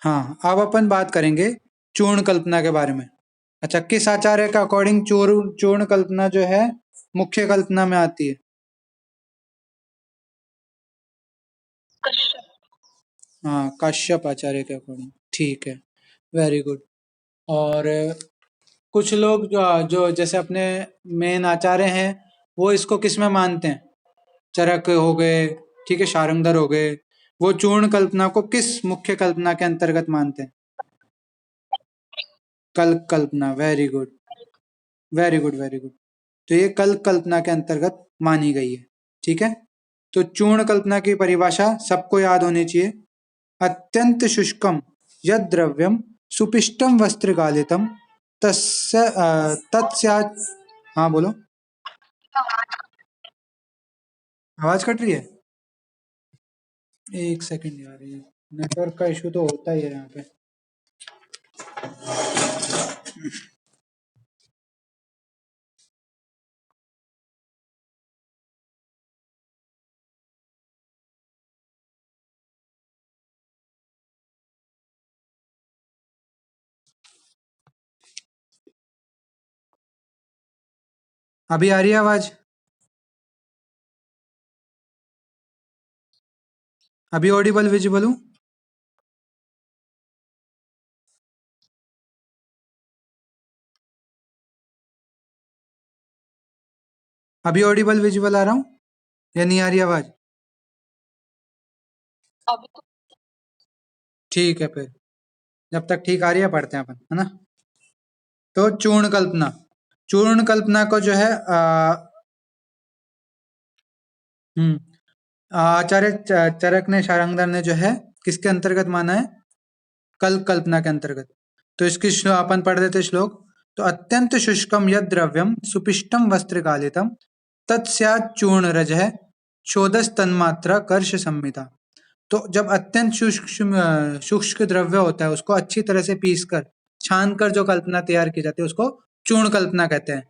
हाँ, अब अपन बात करेंगे चूर्ण कल्पना के बारे में। अच्छा, किस आचार्य का अकॉर्डिंग चूर्ण कल्पना जो है मुख्य कल्पना में आती है? हाँ, काश्यप आचार्य के अकॉर्डिंग। ठीक है, वेरी गुड। और कुछ लोग जो जो जैसे अपने मेन आचार्य हैं, वो इसको किस में मानते हैं? चरक हो गए, ठीक है, शारंगधर हो गए, वो चूर्ण कल्पना को किस मुख्य कल्पना के अंतर्गत मानते हैं? कल्प कल्पना। Very good, very good, very good. तो ये कल्प कल्पना के अंतर्गत मानी गई है। ठीक है, तो चूर्ण कल्पना की परिभाषा सबको याद होनी चाहिए। अत्यंत शुष्कम यद द्रव्यम सुपिष्टम वस्त्र गालितम तस्य तत्स्या। हाँ बोलो। आवाज कट रही है? एक सेकंड यार, ये नेटवर्क का इशू तो होता ही है यहाँ पे। अभी आ रही है आवाज? अभी ऑडिबल विजिबल हूँ? अभी ऑडिबल विजिबल आ रहा हूँ या नहीं आ रही आवाज? ठीक है, फिर जब तक ठीक आ रही है पढ़ते हैं अपन, है ना? तो चूर्ण कल्पना, चूर्ण कल्पना को जो है हम्म आचार्य चरक ने, शारंगधर ने जो है किसके अंतर्गत माना है? कल्प कल्पना के अंतर्गत। तो इसकी अपन पढ़ देते श्लोक। तो अत्यंत शुष्कम यद द्रव्यम सुपिष्टम वस्त्र गालितम तत्स्यात् चूर्ण रज है चोदस तन्मात्रा कर्ष संमिता। तो जब अत्यंत शुष्क द्रव्य होता है, उसको अच्छी तरह से पीस कर, छान कर जो कल्पना तैयार की जाती है, उसको चूर्ण कल्पना कहते हैं।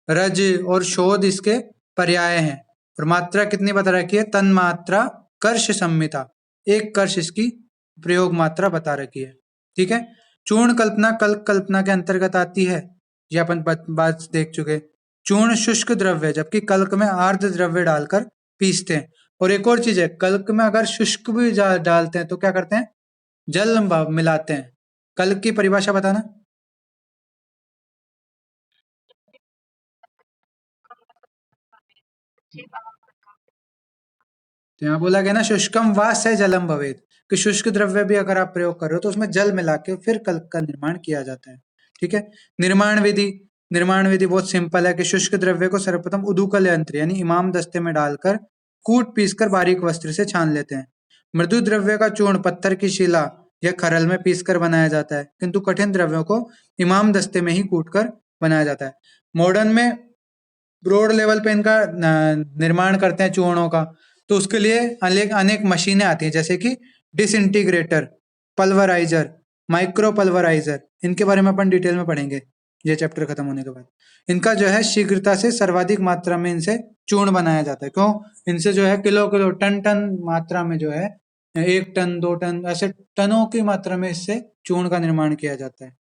रज और शोध इसके पर्याय हैं। और मात्रा कितनी बता रखी है? तन मात्रा कर्ष संमिता, एक कर्ष इसकी प्रयोग मात्रा बता रखी है। ठीक है, चूर्ण कल्पना कल्प कल्पना के अंतर्गत आती है, ये अपन बात देख चुके। चूर्ण शुष्क द्रव्य, जबकि कल्क में आर्द्र द्रव्य डालकर पीसते हैं। और एक और चीज है, कल्क में अगर शुष्क भी डालते हैं तो क्या करते हैं? जल मिलाते हैं। कल्क की परिभाषा बताना। तो यहाँ बोला गया ना, शुष्कम वा से जलम भवेत, कि शुष्क द्रव्य भी अगर आप प्रयोग कर रहे हो तो उसमें जल मिला के फिर कल्क का निर्माण किया जाता है। ठीक है, निर्माण विधि, निर्माण विधि बहुत सिंपल है कि शुष्क द्रव्य को सर्वप्रथम उदूकल यंत्र यानी इमाम दस्ते में डालकर कूट पीसकर बारीक वस्त्र से छान लेते हैं। मृदु द्रव्य का चूर्ण पत्थर की शिला या खरल में पीसकर बनाया जाता है, किंतु कठिन द्रव्यों को इमाम दस्ते में ही कूट कर बनाया जाता है। मॉडर्न में ब्रॉड लेवल पे इनका निर्माण करते हैं चूर्णों का, तो उसके लिए अनेक अनेक मशीनें आती हैं, जैसे कि डिसइंटीग्रेटर, पल्वराइजर, माइक्रो पल्वराइजर। इनके बारे में अपन डिटेल में पढ़ेंगे ये चैप्टर खत्म होने के बाद। इनका जो है शीघ्रता से सर्वाधिक मात्रा में इनसे चूर्ण बनाया जाता है। क्यों? इनसे जो है किलो किलो टन टन मात्रा में जो है, 1 टन 2 टन ऐसे टनों की मात्रा में इससे चूर्ण का निर्माण किया जाता है।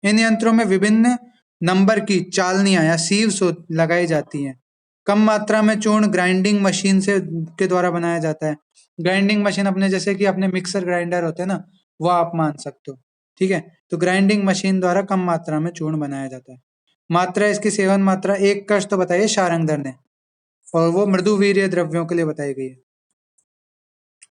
इन यंत्रों में विभिन्न नंबर की चालनियां या सीव्स लगाई जाती हैं। कम मात्रा में चूर्ण ग्राइंडिंग मशीन से के द्वारा बनाया जाता है। ग्राइंडिंग मशीन अपने जैसे कि अपने मिक्सर ग्राइंडर होते हैं ना, वो आप मान सकते हो। ठीक है, तो ग्राइंडिंग मशीन द्वारा कम मात्रा में चूर्ण बनाया जाता है। मात्रा, इसकी सेवन मात्रा, एक कश तो बताइए शारंगधर ने, और वो मृदु वीर्य द्रव्यों के लिए बताई गई है।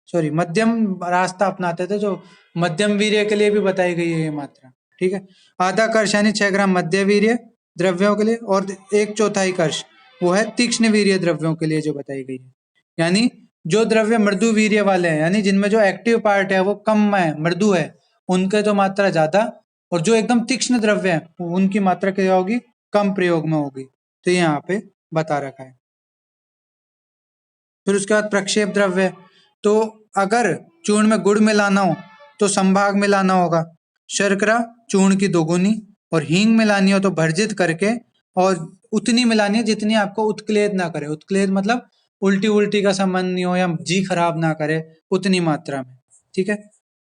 सॉरी, मध्यम रास्ता अपनाते थे जो मध्यम वीर्य के लिए भी बताई गई है ये मात्रा। ठीक है, आधा कर्ष यानी 6 ग्राम मध्य वीर्य द्रव्यों के लिए, और 1/4 कर्ष वो है तीक्ष्ण वीर्य द्रव्यों के लिए जो बताई गई है। यानी जो द्रव्य मृदु वीर्य वाले हैं, यानी जिनमें जो एक्टिव पार्ट है वो कम है, मृदु है, उनके तो मात्रा ज्यादा, और जो एकदम तीक्ष्ण द्रव्य है उनकी मात्रा क्या होगी? कम प्रयोग में होगी। तो यहाँ पे बता रखा है। फिर उसके बाद प्रक्षेप द्रव्य। तो अगर चूर्ण में गुड़ मिलाना हो तो संभाग मिलाना होगा, शर्करा चूर्ण की दोगुनी, और हींग मिलानी हो तो भर्जित करके, और उतनी मिलानी है जितनी आपको उत्क्लेद ना करे। उत्क्लेद मतलब उल्टी उल्टी का संबंध नहीं हो या जी खराब ना करे, उतनी मात्रा में। ठीक है,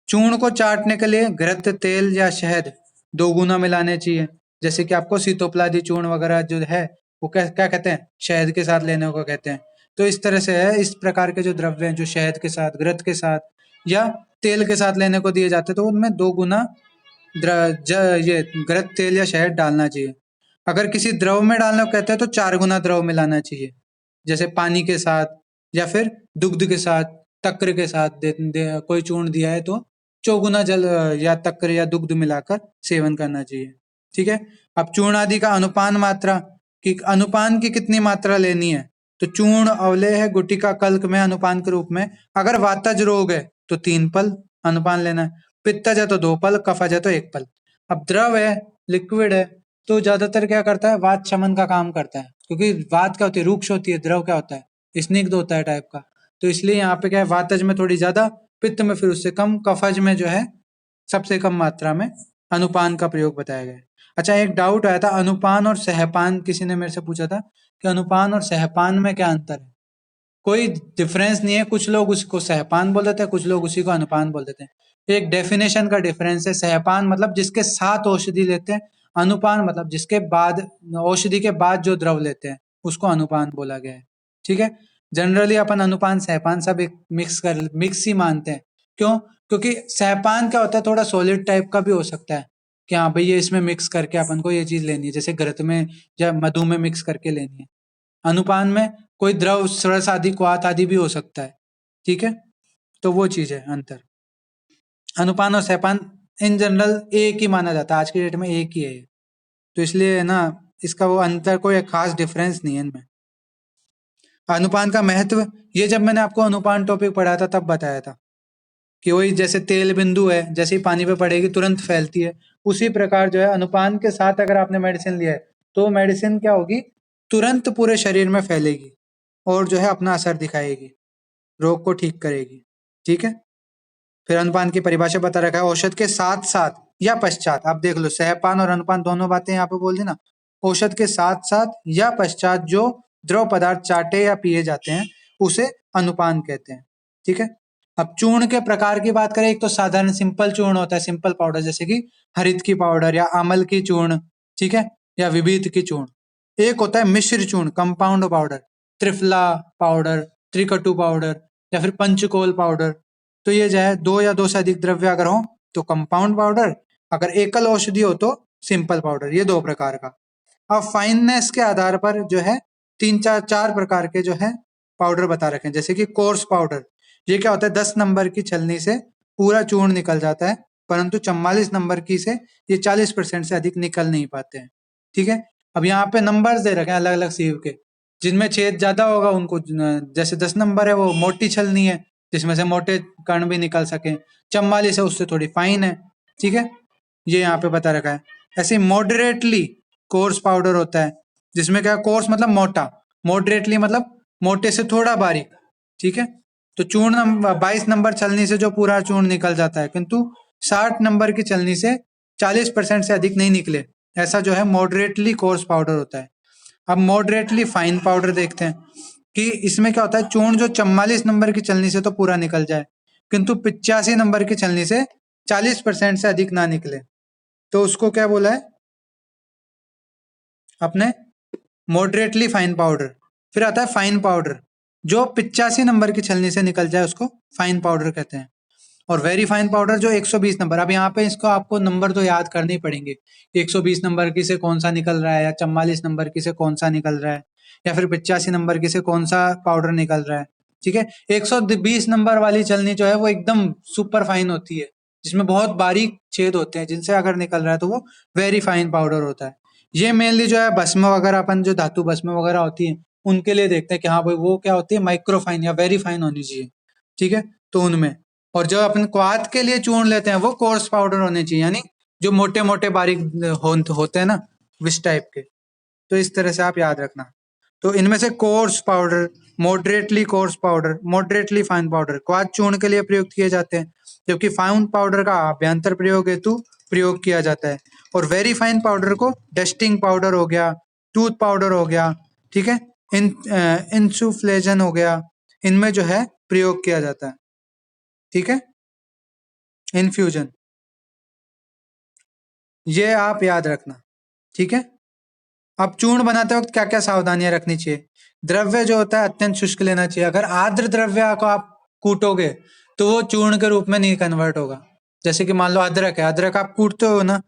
चूर्ण को चाटने के लिए घृत, तेल या शहद 2 गुना मिलाने चाहिए। जैसे कि आपको सीतोपलादी चूर्ण वगैरह जो है वो क्या क्या कहते हैं, शहद के साथ लेने को कहते हैं। तो इस तरह से है, इस प्रकार के जो द्रव्य हैं जो शहद के साथ, घृत के साथ या तेल के साथ लेने को दिए जाते हैं, तो उनमें 2 गुना ये घृत, तेल या शहद डालना चाहिए। अगर किसी द्रव में डालना कहते हैं तो 4 गुना द्रव मिलाना चाहिए। जैसे पानी के साथ या फिर दुग्ध के साथ, तक्र के साथ कोई चूर्ण दिया है तो चौगुना जल या तक्र या दुग्ध मिलाकर सेवन करना चाहिए। ठीक है। अब चूर्ण आदि का अनुपान मात्रा, कि अनुपान की कितनी मात्रा लेनी है, तो चूर्ण अवलेह है गुटिका कल्क में अनुपान के रूप में। अगर वातज रोग है तो 3 पल अनुपान लेना है, पित्तज है तो 2 पल, कफज है तो 1 पल। अब द्रव है, लिक्विड है, तो ज्यादातर क्या करता है, वात शमन का काम करता है, क्योंकि वात क्या होती है, रुक्ष होती है, द्रव क्या होता है, स्निग्ध होता है टाइप का। तो इसलिए यहाँ पे क्या है, वातज में थोड़ी ज्यादा, पित्त में फिर उससे कम, कफज में जो है सबसे कम मात्रा में अनुपान का प्रयोग बताया गया है। अच्छा, एक डाउट आया था, अनुपान और सहपान, किसी ने मेरे से पूछा था कि अनुपान और सहपान में क्या अंतर है। कोई डिफरेंस नहीं है, कुछ लोग उसको सहपान बोल देते हैं, कुछ लोग उसी को अनुपान बोल देते हैं। एक डेफिनेशन का डिफरेंस है। सहपान मतलब जिसके साथ औषधि लेते हैं, अनुपान मतलब जिसके बाद, औषधि के बाद जो द्रव लेते हैं उसको अनुपान बोला गया है। ठीक है। जनरली अपन अनुपान सहपान सब एक मिक्स ही मानते हैं। क्यों? क्योंकि सहपान क्या होता है, थोड़ा सॉलिड टाइप का भी हो सकता है कि हाँ भाई ये इसमें मिक्स करके अपन को ये चीज लेनी है, जैसे घृत में या मधु में मिक्स करके लेनी है। अनुपान में कोई द्रव, सरस आदि, क्वाथ आदि भी हो सकता है। ठीक है। तो वो चीज है अंतर। अनुपान और सहपान इन जनरल एक ही माना जाता है, आज की डेट में एक ही है ये। तो इसलिए है ना, इसका वो अंतर, कोई खास डिफरेंस नहीं है इनमें। अनुपान का महत्व, ये जब मैंने आपको अनुपान टॉपिक पढ़ाया था तब बताया था कि वही जैसे तेल बिंदु है, जैसे ही पानी पे पड़ेगी तुरंत फैलती है, उसी प्रकार जो है अनुपान के साथ अगर आपने मेडिसिन लिया है तो मेडिसिन क्या होगी, तुरंत पूरे शरीर में फैलेगी और जो है अपना असर दिखाएगी, रोग को ठीक करेगी। ठीक है। फिर अनुपान की परिभाषा बता रखा है, औषध के साथ साथ या पश्चात। आप देख लो, सहपान और अनुपान दोनों बातें यहाँ पे बोल दी ना। औषध के साथ साथ या पश्चात जो द्रव पदार्थ चाटे या पिए जाते हैं उसे अनुपान कहते हैं। ठीक है। अब चूर्ण के प्रकार की बात करें, एक तो साधारण सिंपल चूर्ण होता है, सिंपल पाउडर, जैसे कि हरित की पाउडर या अमल की चूर्ण, ठीक है, या विभीत की चूर्ण। एक होता है मिश्र चूर्ण, compound powder, Triphala powder, Trikatu powder या फिर पंचकोल पाउडर। तो ये जो है 2 या 2 से अधिक द्रव्य अगर हो तो कंपाउंड पाउडर, अगर एकल औषधि हो तो सिंपल पाउडर। ये 2 प्रकार का। अब फाइननेस के आधार पर जो है 4 प्रकार के जो है पाउडर बता रखे हैं। जैसे कि कोर्स पाउडर, ये क्या होता है, 10 नंबर की छलनी से पूरा चूर्ण निकल जाता है, परंतु 44 नंबर की से ये 40% से अधिक निकल नहीं पाते हैं। ठीक है। अब यहाँ पे नंबर्स दे रखे हैं अलग अलग सीव के, जिनमें छेद ज्यादा होगा उनको, जैसे 10 नंबर है वो मोटी छलनी है जिसमें से मोटे कण भी निकल सके, 44 है उससे थोड़ी फाइन है। ठीक है। ये यहाँ पे बता रखा है। ऐसे मॉडरेटली कोर्स पाउडर होता है, जिसमें क्या, कोर्स मतलब मोटा, मॉडरेटली मतलब मोटे से थोड़ा बारीक। ठीक है। तो चूर्ण 22 नंबर छलनी से जो पूरा चूर्ण निकल जाता है, किंतु 60 नंबर की छलनी से 40% से अधिक नहीं निकले, ऐसा जो है मॉडरेटली कोर्स पाउडर होता है। अब मॉडरेटली फाइन पाउडर देखते हैं कि इसमें क्या होता है, चूर्ण जो 44 नंबर की छलनी से तो पूरा निकल जाए, किंतु 85 नंबर की छलनी से 40% से अधिक ना निकले, तो उसको क्या बोला है अपने, मॉडरेटली फाइन पाउडर। फिर आता है फाइन पाउडर, जो 85 नंबर की छलनी से निकल जाए उसको फाइन पाउडर कहते हैं। और वेरी फाइन पाउडर जो 120 नंबर, अब यहाँ पे इसको आपको नंबर तो याद करने ही पड़ेंगे, 120 नंबर की से कौन सा निकल रहा है, या 44 नंबर की से कौन सा निकल रहा है, या फिर 85 नंबर की से कौन सा पाउडर निकल रहा है। ठीक है। 120 नंबर वाली चलनी जो है वो एकदम सुपर फाइन होती है, जिसमें बहुत बारीक छेद होते हैं, जिनसे अगर निकल रहा है तो वो वेरी फाइन पाउडर होता है। ये मेनली जो है भस्म वगैरह, अपन जो धातु भस्म वगैरह होती है उनके लिए देखते हैं कि हाँ भाई वो क्या होती है, माइक्रोफाइन या वेरी फाइन होनी चाहिए। ठीक है। तो उनमें, और जो अपन क्वाथ के लिए चूर्ण लेते हैं वो कोर्स पाउडर होने चाहिए, यानी जो मोटे मोटे बारीक होते हैं ना, विस टाइप के। तो इस तरह से आप याद रखना। तो इनमें से course powder, moderately course powder, moderately fine powder क्वाथ चूर्ण के लिए प्रयुक्त किए जाते हैं, जबकि फाइन पाउडर का अभ्यंतर प्रयोग हेतु प्रयोग किया जाता है। और वेरी फाइन पाउडर को डस्टिंग पाउडर हो गया, टूथ पाउडर हो गया, ठीक है, इंसुफ्लेजन हो गया, इनमें जो है प्रयोग किया जाता है। ठीक है। इन्फ्यूजन, ये आप याद रखना, ठीक है। अब चूर्ण बनाते वक्त क्या क्या सावधानियां रखनी चाहिए। द्रव्य जो होता है अत्यंत शुष्क लेना चाहिए। अगर आर्द्र द्रव्य को आप कूटोगे तो वो चूर्ण के रूप में नहीं कन्वर्ट होगा। जैसे कि मान लो अदरक है, अदरक आप कूटते हो ना,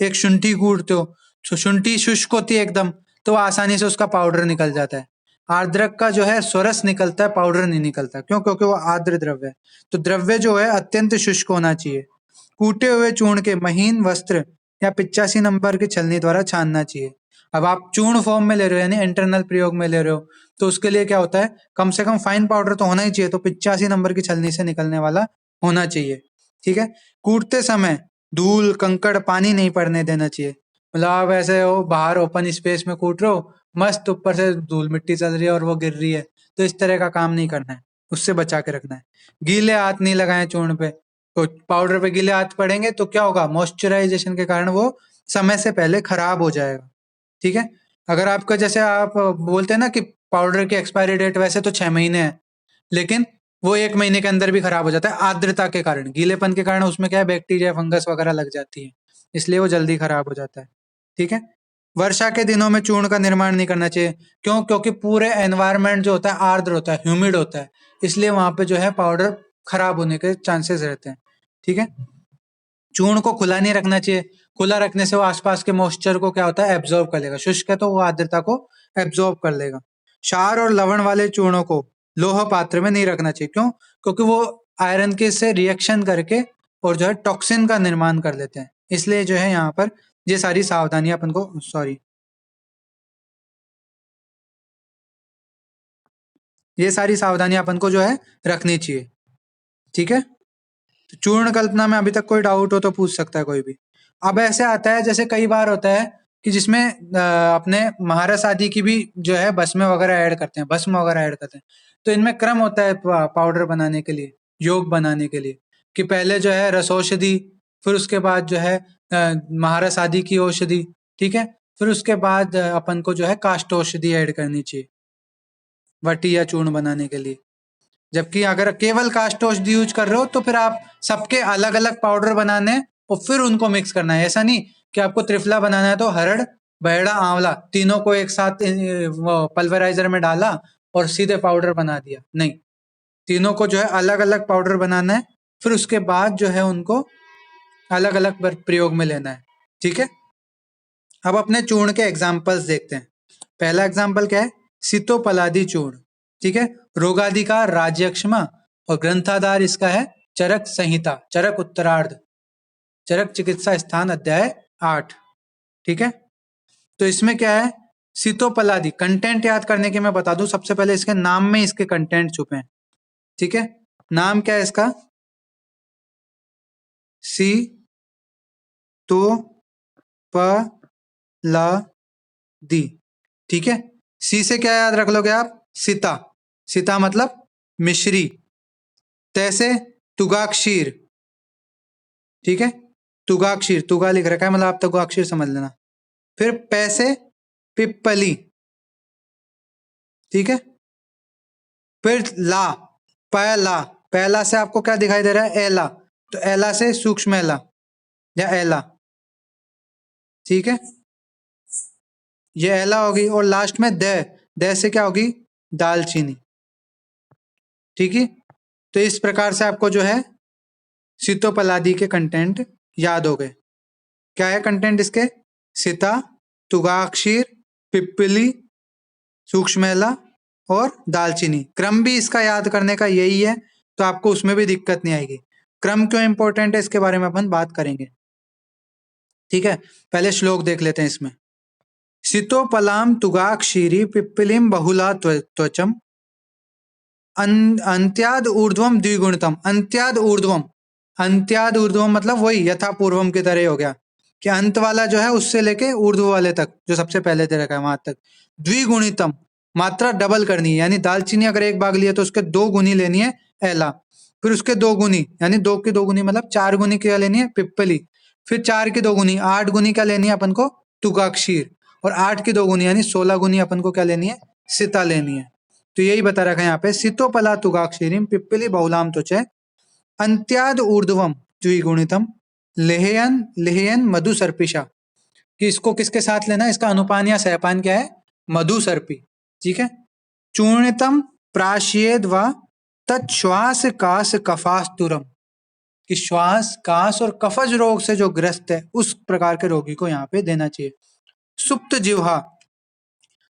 एक शुंठी कूटते हो, तो शुंठी शुष्क होती है एकदम, तो आसानी से उसका पाउडर निकल जाता है। आर्द्रक का जो है स्वरस निकलता है, पाउडर नहीं निकलता। क्यों? क्योंकि वो आर्द्र द्रव्य है। तो द्रव्य जो है अत्यंत शुष्क होना चाहिए। कूटे हुए चूर्ण के महीन वस्त्र या 85 नंबर की छलनी द्वारा छानना चाहिए। अब आप चूर्ण फॉर्म में ले रहे हो यानी इंटरनल प्रयोग में ले रहे हो, तो उसके लिए क्या होता है, कम से कम फाइन पाउडर तो होना ही चाहिए, तो 85 नंबर की छलनी से निकलने वाला होना चाहिए, ठीक है। कूटते समय धूल कंकड़ पानी नहीं पड़ने देना चाहिए। मतलब आप ऐसे हो बाहर ओपन स्पेस में कूट रहे हो, मस्त ऊपर से धूल मिट्टी चल रही है और वो गिर रही है, तो इस तरह का काम नहीं करना है, उससे बचा के रखना है। गीले हाथ नहीं लगाए चूर्ण पे, तो पाउडर पे गीले हाथ पड़ेंगे तो क्या होगा, मॉइस्चराइजेशन के कारण वो समय से पहले खराब हो जाएगा, ठीक है। अगर आपका जैसे आप बोलते हैं ना कि पाउडर की एक्सपायरी डेट वैसे तो 6 महीने है, लेकिन वो 1 महीने के अंदर भी खराब हो जाता है आर्द्रता के कारण, गीलेपन के कारण उसमें क्या है, बैक्टीरिया फंगस वगैरह लग जाती है, इसलिए वो जल्दी खराब हो जाता है, ठीक है। वर्षा के दिनों में चूर्ण का निर्माण नहीं करना चाहिए। क्यों? क्योंकि पूरे एनवायरनमेंट जो होता है आर्द्र होता है, ह्यूमिड होता है, इसलिए वहां पे जो है पाउडर खराब होने के चांसेस रहते हैं, ठीक है। चूर्ण को खुला नहीं रखना चाहिए। खुला रखने से वो आसपास के मॉइस्चर को क्या होता है, एब्जॉर्ब कर लेगा। शुष्क है तो वो आर्द्रता को एब्जॉर्ब कर लेगा। क्षार और लवण वाले चूर्णों को लोह पात्र में नहीं रखना चाहिए। क्यों? क्योंकि वो आयरन के से रिएक्शन करके और जो है टॉक्सिन का निर्माण कर लेते हैं, इसलिए जो है यहाँ पर ये सारी सावधानियां अपन को, सॉरी, ये सारी सावधानियां अपन को जो है रखनी चाहिए, ठीक है। तो चूर्ण कल्पना में अभी तक कोई डाउट हो तो पूछ सकता है कोई भी। अब ऐसे आता है जैसे कई बार होता है कि जिसमें अपने महारस आदि की भी जो है भस्म वगैरह ऐड करते हैं, भस्म वगैरह ऐड करते हैं, तो इनमें क्रम होता है पाउडर बनाने के लिए, योग बनाने के लिए, कि पहले जो है रसौषधि, फिर उसके बाद जो है महारस आदि की औषधि, ठीक है, फिर उसके बाद अपन को जो है काष्ठ औषधि ऐड करनी चाहिए वटी या चूर्ण बनाने के लिए। जबकि अगर केवल कास्ट औषधि यूज कर रहे हो तो फिर आप सबके अलग अलग पाउडर बनाने हैं और फिर उनको मिक्स करना है। ऐसा नहीं कि आपको त्रिफला बनाना है तो हरड़ बहेड़ा आंवला तीनों को एक साथ पल्वराइजर में डाला और सीधे पाउडर बना दिया, नहीं, तीनों को जो है अलग अलग पाउडर बनाना है, फिर उसके बाद जो है उनको अलग अलग प्रयोग में लेना है, ठीक है। अब अपने चूर्ण के एग्जाम्पल्स देखते हैं। पहला एग्जाम्पल क्या है, सितोपलादी चूर्ण, ठीक है, रोगादि का राज्यक्षमा, और ग्रंथाधार इसका है चरक संहिता, चरक उत्तरार्ध, चरक चिकित्सा स्थान अध्याय 8, ठीक है। तो इसमें क्या है, सितोपलादी कंटेंट याद करने के मैं बता दूं, सबसे पहले इसके नाम में इसके कंटेंट छुपे हैं, ठीक है। नाम क्या है इसका, सी तो प ला दी, ठीक है। सी से क्या याद रख लोगे आप, सीता, सीता मतलब मिश्री, तैसे तुगाक्षीर, ठीक है, तुगाक्षीर, तुगा लिख रखा है मतलब आप तुगाक्षीर समझ लेना। फिर पैसे पिप्पली, ठीक है। फिर ला, पहला, पहला से आपको क्या दिखाई दे रहा है, एला, तो एला से सूक्ष्म एला या एला, ठीक है, ये एला होगी। और लास्ट में दे से क्या होगी, दालचीनी, ठीक है। तो इस प्रकार से आपको जो है सितोपलादी के कंटेंट याद हो गए। क्या है कंटेंट इसके, सीता, तुगाक्षीर, पिप्पली, सूक्ष्मेला और दालचीनी। क्रम भी इसका याद करने का यही है, तो आपको उसमें भी दिक्कत नहीं आएगी। क्रम क्यों इंपॉर्टेंट है इसके बारे में अपन बात करेंगे, ठीक है। पहले श्लोक देख लेते हैं इसमें। सितोपलाम तुगाक्षीरी पिप्पलिम बहुला त्वचम अंत्याद ऊर्ध्वम द्विगुणितम, अंत्याद ऊर्ध्वम, अंत्याद ऊर्ध्वम मतलब वही यथा पूर्वम की तरह हो गया कि अंत वाला जो है उससे लेके ऊर्ध्व वाले तक जो सबसे पहले दे रखा है वहां तक। द्विगुणितम, मात्रा डबल करनी है, यानी दालचीनी अगर एक भाग लिया तो उसके 2 गुनी लेनी है एला, फिर उसके 2 गुनी यानी 2 की 2 गुनी मतलब 4 गुनी क्या लेनी है पिप्पली, फिर 4 की 2 गुनी 8 गुनी क्या लेनी है अपन को तुगाक्षीर, और 8 की 2 गुनी यानी 16 गुनी अपन को क्या लेनी है, सीता लेनी है। तो यही बता रखा है यहाँ पे, सितोपला तुगाक्षीरिम पिप्पली बहुलाम त्वचे अंत्याद ऊर्ध्वम द्विगुणितम लेहयन लेहयन मधु सर्पिषा, कि इसको किसके साथ लेना है, इसका अनुपान या सहपान क्या है, मधु सर्पी। ठीक है। चूर्णितम प्राश्येद व तत्श्वास कास कफास्तुरम, कि श्वास कास और कफज रोग से जो ग्रस्त है उस प्रकार के रोगी को यहाँ पे देना चाहिए। सुप्त जिह्वा,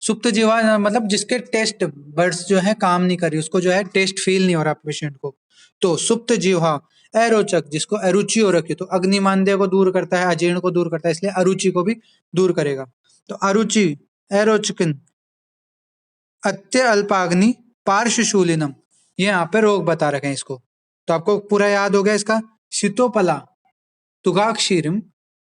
सुप्त जिह्वा मतलब जिसके टेस्ट बर्ड्स जो है काम नहीं कर रही, उसको जो है टेस्ट फील नहीं हो रहा पेशेंट को, तो सुप्त जिह्वा। अरोचक, जिसको अरुचि हो रखी, तो अग्निमांद्य को दूर करता है, अजीर्ण को दूर करता है, इसलिए अरुचि को भी दूर करेगा। तो अरुचि, अरोचकन, अत्य अल्पाग्नि, पार्श्वशूलिनम, ये यहाँ पे रोग बता रखे हैं इसको। तो आपको पूरा याद हो गया इसका। शीतोपला, तुगाक्षीरम,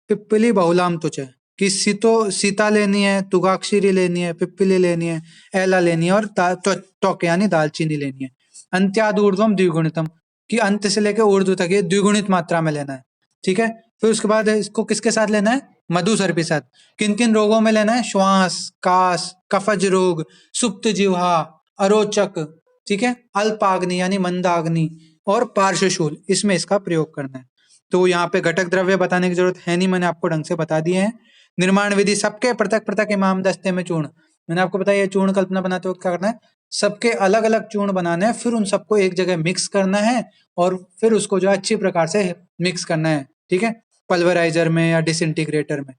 पिप्पली बहुलाम त्वचा, कि सीता लेनी है, तुगाक्षीरी लेनी है, पिप्पली लेनी है, एला लेनी है, और त्वक यानी दालचीनी लेनी है। अंत्यादूर्ध्वम द्विगुणितम, कि अंत से लेकर ऊर्ध्व तक ये द्विगुणित मात्रा में लेना है। ठीक है। फिर उसके बाद इसको किसके साथ लेना है, मधु सर्पी साथ। किन किन रोगों में लेना है, श्वास, कास, कफज रोग, सुप्त जिह्वा, अरोचक, ठीक है, अल्पाग्नि यानी मंदाग्नि, और पार्श्वशूल, इसमें इसका प्रयोग करना है। तो यहाँ पे घटक द्रव्य बताने की जरूरत है नहीं, मैंने आपको ढंग से बता दिए हैं। निर्माण विधि, सबके पृथक पृथक इमाम दस्ते में चूर्ण, मैंने आपको बताया चूर्ण कल्पना बनाते वक्त क्या करना है, सबके अलग अलग चूर्ण बनाने हैं, फिर उन सबको एक जगह मिक्स करना है, और फिर उसको जो अच्छी प्रकार से मिक्स करना है। ठीक है, पल्वराइजर में या डिसइंटीग्रेटर में,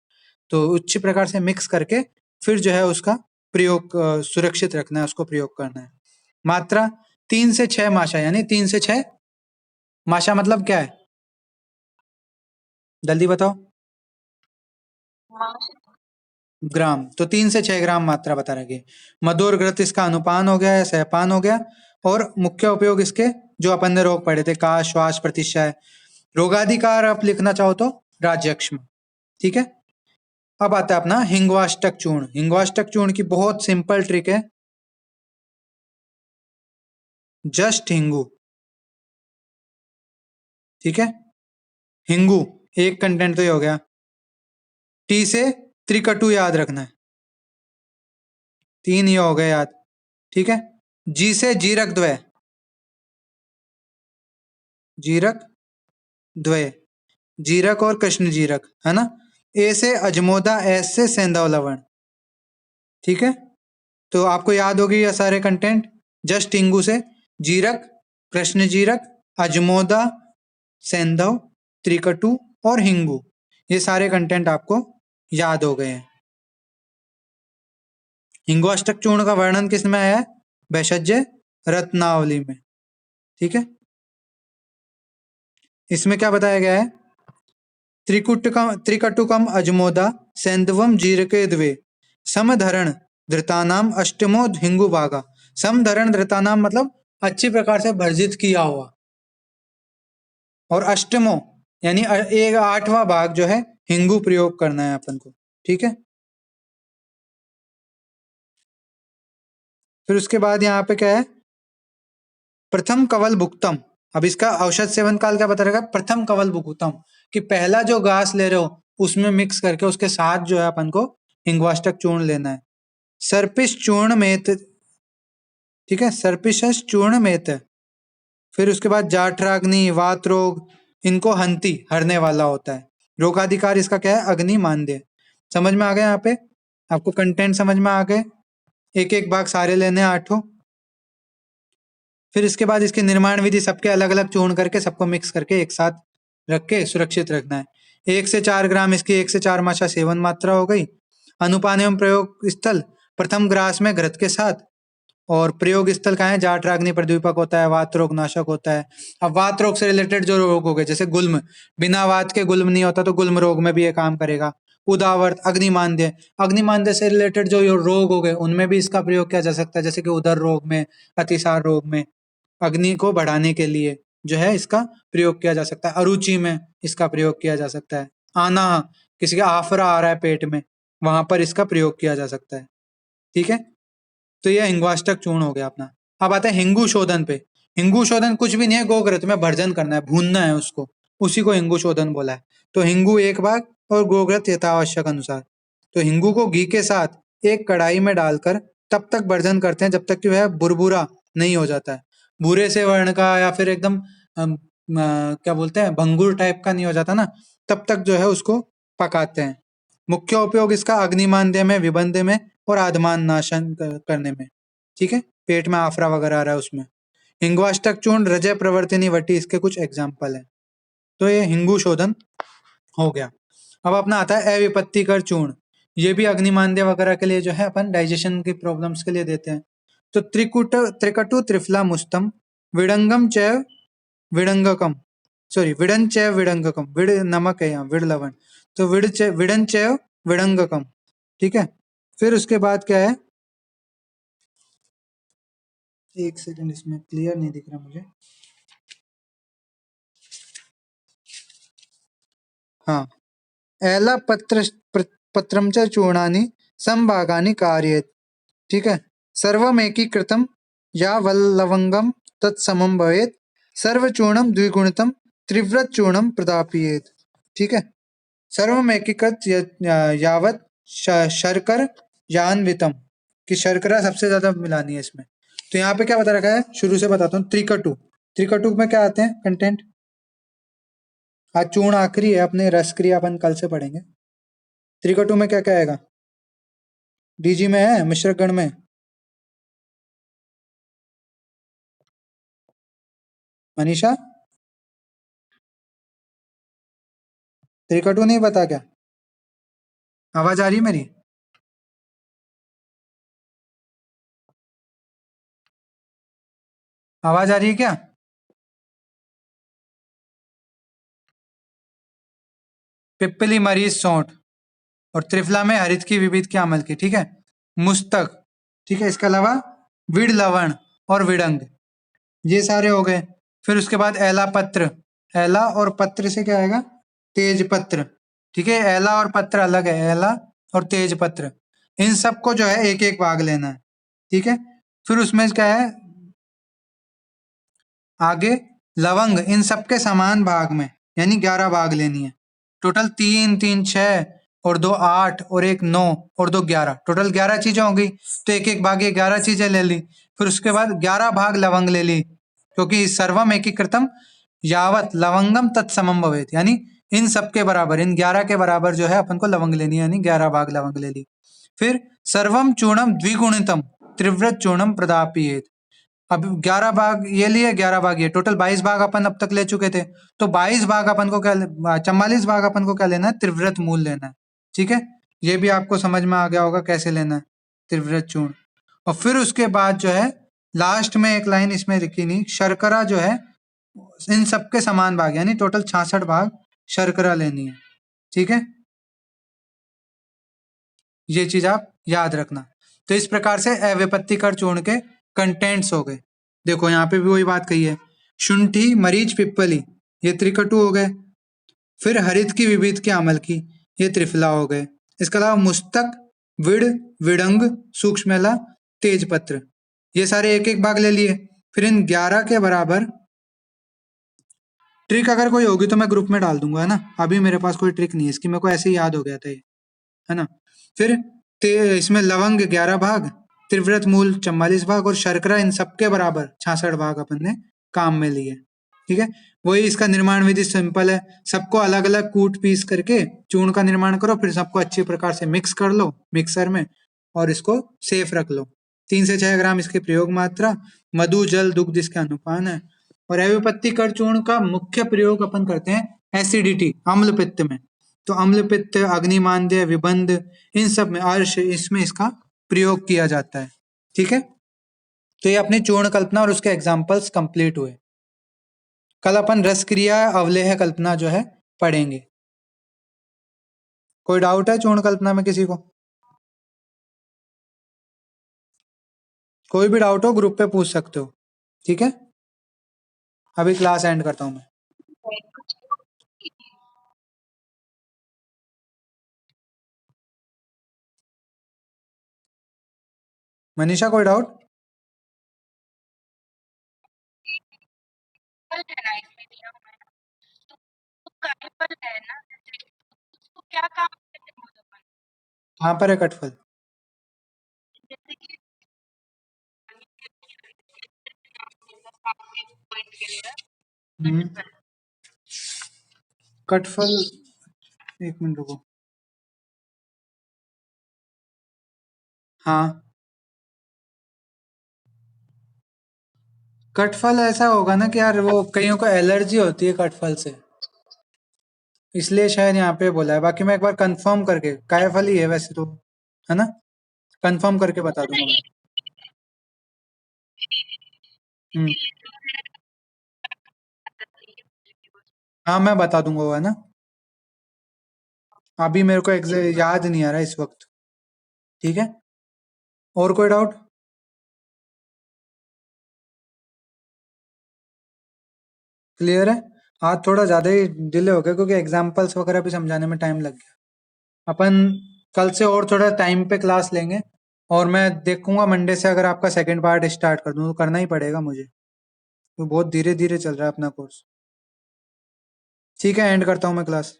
तो अच्छी प्रकार से मिक्स करके फिर जो है उसका प्रयोग सुरक्षित रखना है, उसको प्रयोग करना है। मात्रा 3 से 6 माशा, यानी 3 से 6 माशा मतलब क्या है, जल्दी बताओ। ग्राम, तो 3 से 6 ग्राम मात्रा बता रखी है। मधु और घृत इसका अनुपान हो गया या सहपान हो गया, और मुख्य उपयोग इसके जो अपन ने रोग पढ़े थे, काश, श्वास, प्रतिशय। रोगाधिकार आप लिखना चाहो तो राज्यक्ष्म। ठीक है। अब आता है अपना हिंगवाष्टक चूर्ण। हिंगवाष्टक चूर्ण की बहुत सिंपल ट्रिक है, जस्ट हिंगू। ठीक है, हिंगू एक कंटेंट तो ये हो गया। टी से त्रिकटु याद रखना है, 3 ये हो गए याद। ठीक है। जी से जीरक द्वय, जीरक द्वय, जीरक और कृष्ण जीरक, है ना। ए से अजमोदा, एस से सेंधव लवण। ठीक है, तो आपको याद होगी ये सारे कंटेंट। जस्ट हिंगू से जीरक, कृष्ण जीरक, अजमोदा, सेंधव, त्रिकटु और हिंगू, ये सारे कंटेंट आपको याद हो गए हैं। हिंगवाष्टक चूर्ण का वर्णन किसमें आया है, भैषज्य रत्नावली में। ठीक है, इसमें क्या बताया गया है, त्रिकटुकम अजमोदा सेंधवम जीरके द्वे समधरण धृतानाम अष्टमो हिंगु भागा। समधरण धृतानाम मतलब अच्छी प्रकार से भर्जित किया हुआ, और अष्टमो यानी एक 8वां भाग जो है हिंगू प्रयोग करना है अपन को। ठीक है, फिर उसके बाद यहाँ पे क्या है, प्रथम कवल भुक्तम। अब इसका औषध सेवन काल क्या बता रहेगा, प्रथम कवल भुक्तम, कि पहला जो घास ले रहे हो उसमें मिक्स करके उसके साथ जो है अपन को हिंगवाष्टक चूर्ण लेना है। सर्पिश चूर्ण मेत, ठीक है, सर्पिशस चूर्ण मेत। फिर उसके बाद जाठराग्नि, वात रोग, इनको हंती, हरने वाला होता है। रोगाधिकार इसका क्या है, अग्नि मांद्य। समझ में आ गया, यहाँ पे आपको कंटेंट समझ में आ गए, एक एक भाग सारे लेने 8। फिर इसके बाद इसकी निर्माण विधि, सबके अलग अलग चूर्ण करके सबको मिक्स करके एक साथ रख के सुरक्षित रखना है। 1 से 4 ग्राम इसकी 1 से 4 मात्रा सेवन मात्रा हो गई। अनुपान एवं प्रयोग स्थल, प्रथम ग्रास में घृत के साथ, और प्रयोग स्थल का है, जाठराग्नि प्रद्वीपक होता है, वात रोग नाशक होता है। अब वात रोग से रिलेटेड जो रोग हो गए, जैसे गुल्म, बिना वात के गुल्म नहीं होता, तो गुल्म रोग में भी ये काम करेगा। उदावर्त, अग्निमांद्य, अग्निमांद्य से रिलेटेड जो रोग हो गए उनमें भी इसका प्रयोग किया जा सकता है, जैसे कि उदर रोग में, अतिसार रोग में अग्नि को बढ़ाने के लिए जो है इसका प्रयोग किया जा सकता है। अरुचि में इसका प्रयोग किया जा सकता है। आना, किसी का आफरा आ रहा है पेट में, वहां पर इसका प्रयोग किया जा सकता है। ठीक है, तो यह हिंगवाष्टक चूर्ण हो गया अपना। अब आता है हिंगू शोधन पे। हिंगू शोधन कुछ भी नहीं है, गोघृत में भर्जन करना है, भूनना है उसको, उसी को हिंगू शोधन बोला है। तो हिंगू एक भाग और गोघृत यथावश्यक अनुसार। तो हिंगू को घी के साथ एक कढ़ाई में डालकर तब तक भर्जन करते हैं जब तक कि वह बुरबुरा नहीं हो जाता है। भूरे से वर्ण का या फिर एकदम क्या बोलते हैं, भंगुर टाइप का नहीं हो जाता ना, तब तक जो है उसको पकाते हैं। मुख्य उपयोग इसका अग्निमांद्य में, विबंध में और आधमान नाशन करने में। ठीक है, पेट में आफरा वगैरह आ रहा है उसमें। हिंगवाष्टक चूर्ण, रजय प्रवर्तिनी वटी इसके कुछ एग्जाम्पल है। तो ये हिंगू शोधन हो गया। अब अपना आता है अविपत्तिकर चूर्ण। ये भी अग्निमांद्य वगैरह के लिए जो है अपन डाइजेशन की प्रॉब्लम्स के लिए देते हैं। तो त्रिकटु त्रिफला मुस्तम विडंगम चैव विडंगकम, सॉरी विडन चैव विडंगकम, विड नमक है यहाँ, विड लवण, तो विडन चैव विडंगकम। ठीक है, फिर उसके बाद क्या है, एक सेकंड, इसमें क्लियर नहीं दिख रहा मुझे। हाँ, एला पत्रम च चूर्णानि संभागानि कारयेत्। ठीक है, सर्वमेकीकृतं या वल्लवंगम तत्समं भवेत्, सर्वचूर्णं द्विगुणितं त्रिव्रत चूर्णं प्रदापयेत्। ठीक है, सर्वमेकीकृत यावत शर्कर यान्वितम, कि शर्करा सबसे ज्यादा मिलानी है इसमें। तो यहाँ पे क्या बता रखा है, शुरू से बताता हूँ। त्रिकटु, त्रिकटु में क्या आते हैं कंटेंट, आज चूर्ण आखिरी है, अपने रस क्रिया अपन कल से पढ़ेंगे। त्रिकटु में क्या क्या आएगा, डीजी में है, मिश्रक गण में। मनीषा, त्रिकटु नहीं बता क्या, आवाज आ रही है मेरी? आवाज आ रही है क्या? पिप्पली, मरीज, सौंठ, और त्रिफला में हरित की, विविध की, अमल की। ठीक है, मुस्तक, ठीक है, इसके अलावा विड लवण और विडंग, ये सारे हो गए। फिर उसके बाद एला पत्र, एला और पत्र से क्या आएगा, तेज पत्र। ठीक है, एला और पत्र अलग है, एला और तेज पत्र, इन सबको जो है एक एक भाग लेना है। ठीक है, फिर उसमें क्या है आगे, लवंग, इन सबके समान भाग में, यानी 11 भाग लेनी है। टोटल 3 3 6 और 2 8 और 1 9 और 2 11, टोटल 11 चीजें हो गई। तो एक एक भाग ये 11 चीजें ले ली। फिर उसके बाद 11 भाग लवंग ले ली, क्योंकि सर्वम एकीकृतम यावत लवंगम तत्समम भवेत, यानी इन सबके बराबर, इन 11 के बराबर जो है अपन को लवंग लेनी है, यानी 11 भाग लवंग ले ली। फिर सर्वम चूर्णम द्विगुणितम त्रिव्रत चूर्णम प्रदापियेत। अब 11 भाग ये लिए, 11 भाग ये, टोटल 22 भाग अपन अब तक ले चुके थे। तो 22 भाग अपन को क्या 44 भाग अपन को क्या लेना है, त्रिव्रत मूल लेना है। ठीक है, ये भी आपको समझ में आ गया होगा कैसे लेना है त्रिव्रत चूर्ण। और फिर उसके बाद जो है लास्ट में एक लाइन इसमें लिखी नहीं, शर्करा जो है इन सबके समान भाग, यानी टोटल 66 भाग शर्करा लेनी है। ठीक है, ये चीज आप याद रखना। तो इस प्रकार से अविपत्तिकर चूर्ण के कंटेंट्स हो गए। देखो यहाँ पे भी वही बात कही है, शुंठी, मरीच, पिप्पली, ये त्रिकटु हो गए। फिर हरित की, विविध की, अमल की, ये त्रिफला हो गए। इसके अलावा मुस्तक, विड, विडंग, सूक्ष्मेला, तेजपत्र, ये सारे एक एक भाग ले लिए। फिर इन 11 के बराबर, ट्रिक अगर कोई होगी तो मैं ग्रुप में डाल दूंगा, है ना, अभी मेरे पास कोई ट्रिक नहीं है इसकी, मेरे को ऐसे ही याद हो गया था ये, है ना। फिर इसमें लवंग 11 भाग, त्रिव्रत मूल 44 भाग और शर्करा इन सबके बराबर 66 भाग अपन ने काम में लिए। ठीक है, वही इसका निर्माण विधि सिंपल है, सबको अलग अलग कूट पीस करके चूर्ण का निर्माण करो, फिर सबको अच्छी प्रकार से मिक्स कर लो मिक्सर में और इसको सेफ रख लो। 3 से 6 ग्राम इसकी प्रयोग मात्रा, मधु, जल, दुग्ध इसके अनुपान है। और अविपत्ति कर चूर्ण का मुख्य प्रयोग अपन करते हैं एसिडिटी, अम्ल पित्त में। तो अम्ल पित्त, अग्निमांद्य, विबंध, इन सब में, अर्श, इसमें इसका प्रयोग किया जाता है। ठीक है, तो ये अपनी चूर्ण कल्पना और उसके एग्जाम्पल्स कंप्लीट हुए। कल अपन रस क्रिया अवलेह कल्पना जो है पढ़ेंगे। कोई डाउट है चूर्ण कल्पना में किसी को? कोई भी डाउट हो ग्रुप पे पूछ सकते हो। ठीक है, अभी क्लास एंड करता हूँ मैं। मनीषा, कोई डाउट? कहाँ पर है कटफल? हम्म, कटफल, एक मिनट रुको। हाँ, कटफल ऐसा होगा ना कि यार वो कईयों को एलर्जी होती है कटफल से, इसलिए शायद यहाँ पे बोला है। बाकी मैं एक बार कंफर्म करके, कायाफल ही है वैसे तो, है ना? कंफर्म करके बता दूंगा मैं। हम्म। हाँ, मैं बता दूंगा वो, है ना? अभी मेरे को याद नहीं आ रहा इस वक्त। ठीक है। और कोई डाउट? क्लियर है? हाँ, थोड़ा ज्यादा ही डिले हो गया क्योंकि एग्जाम्पल्स वगैरह भी समझाने में टाइम लग गया। अपन कल से और थोड़ा टाइम पे क्लास लेंगे, और मैं देखूंगा मंडे से अगर आपका सेकंड पार्ट स्टार्ट कर दूं, तो करना ही पड़ेगा मुझे, तो बहुत धीरे धीरे चल रहा है अपना कोर्स। ठीक है, एंड करता हूँ मैं क्लास।